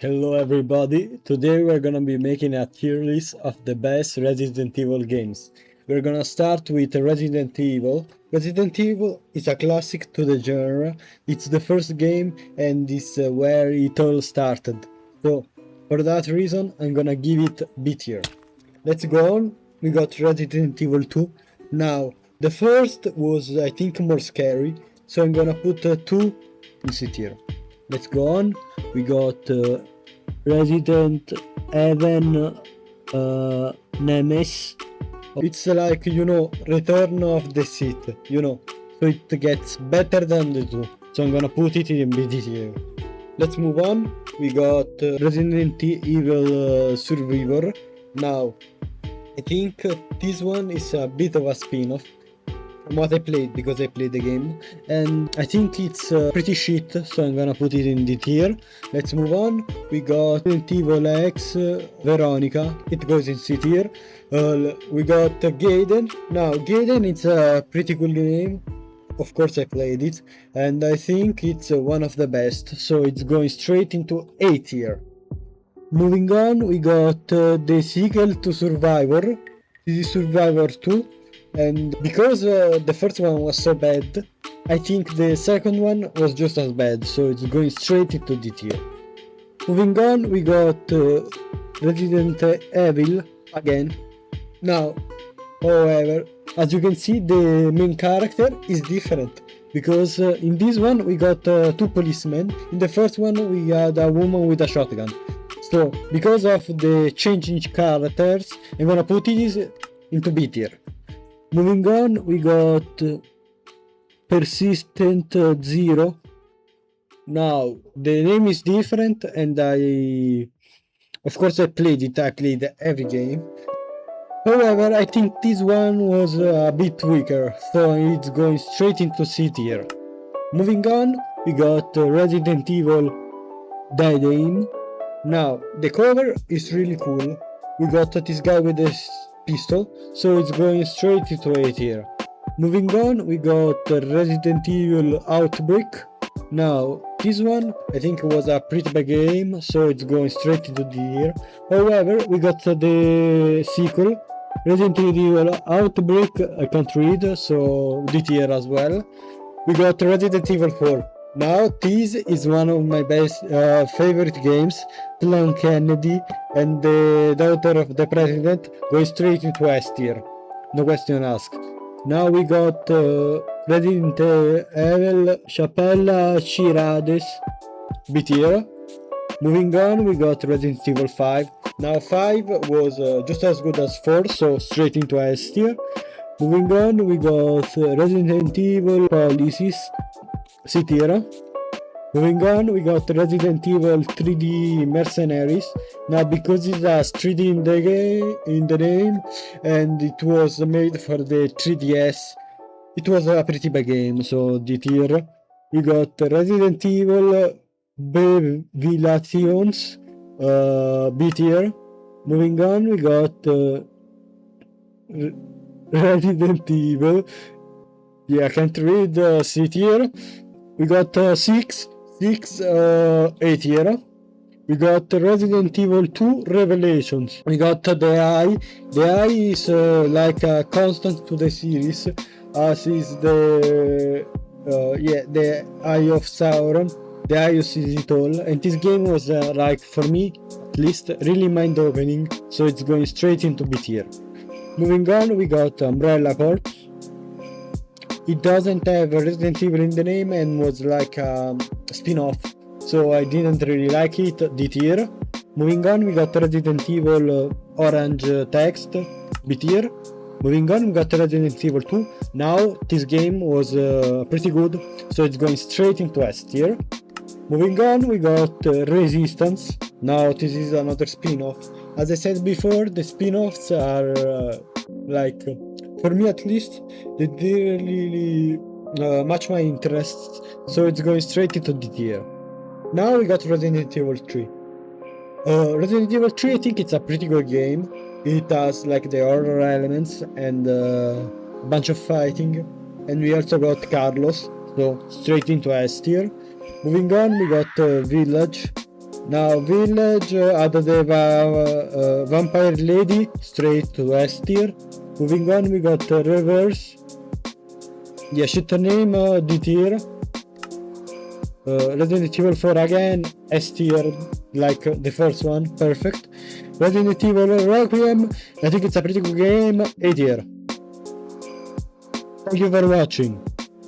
Hello everybody, today we're gonna be making a tier list of the best Resident Evil games. We're gonna start with Resident Evil. Resident Evil is a classic to the genre, it's the first game and it's where it all started. So, for that reason, I'm gonna give it B tier. Let's go on, we got Resident Evil 2. Now, the first was I think more scary, so I'm gonna put 2 in C tier. Let's go on, we got Resident Evil Nemesis. It's like, Return of the Sith, so it gets better than the 2. So I'm gonna put it in B tier. Let's move on. We got Resident Evil Survivor. Now, I think this one is a bit of a spin-off from what I played, because I played the game, and I think it's pretty shit, so I'm gonna put it in D tier. Let's move on. We got Resident Evil X Veronica, it goes in C tier. We got Gaiden. Now Gaiden, it's a pretty cool game, of course I played it, and I think it's one of the best, so it's going straight into A tier. Moving on, we got the sequel to Survivor. This is Survivor 2. And because the first one was so bad, I think the second one was just as bad, so it's going straight into D tier. Moving on, we got Resident Evil again. Now, however, as you can see, the main character is different, because in this one we got 2 policemen. In the first one we had a woman with a shotgun. So, because of the changing characters, I'm gonna put it into B tier. Moving on, we got Persistent Zero. Now, the name is different, and of course I played it, I played every game. However, I think this one was a bit weaker, so it's going straight into C tier. Moving on, we got Resident Evil Dead Aim. Now, the cover is really cool. We got this guy with this pistol, so it's going straight into A tier. Moving on, we got Resident Evil Outbreak. Now, this one I think was a pretty bad game, so it's going straight into D tier. However, we got the sequel, Resident Evil Outbreak, I can't read, so D tier as well. We got Resident Evil 4. Now, this is one of my best favorite games. Plan Kennedy and the daughter of the president go straight into S tier, no question asked. Now we got Resident Evil Chapella Chirades, B tier. Moving on, we got Resident Evil 5. Now 5 was just as good as 4, so straight into S tier. Moving on, we got Resident Evil Policies, C tier. Moving on, we got Resident Evil 3D Mercenaries. Now, because it has 3D in the name, and it was made for the 3DS, it was a pretty bad game, so D tier. We got Resident Evil Revelations, B tier. Moving on, we got Resident Evil, I can't read, C tier. We got 6 A tier. We got Resident Evil 2 Revelations. We got the Eye. The Eye is like a constant to the series, as is the Eye of Sauron, the Eye of sees it all. And this game was like, for me at least, really mind-opening, so it's going straight into B tier. Moving on, we got Umbrella Corps. It doesn't have Resident Evil in the name and was like a spin-off, so I didn't really like it, D tier. Moving on, we got Resident Evil Orange Text, B tier. Moving on, we got Resident Evil 2. Now, this game was pretty good, so it's going straight into S tier. Moving on, we got Resistance. Now, this is another spin-off. As I said before, the spin-offs are for me at least, they didn't really match my interests, so it's going straight into D tier. Now we got Resident Evil 3. Resident Evil 3, I think it's a pretty good game. It has like the horror elements and a bunch of fighting, and we also got Carlos, so straight into S tier. Moving on, we got Village. Now village, added a vampire lady straight to S tier. Moving on, we got reverse. Yeah, shit name, D tier. Resident Evil 4 again, S tier, like the first one, perfect. Resident Evil Requiem, I think it's a pretty good game, A tier. Thank you for watching.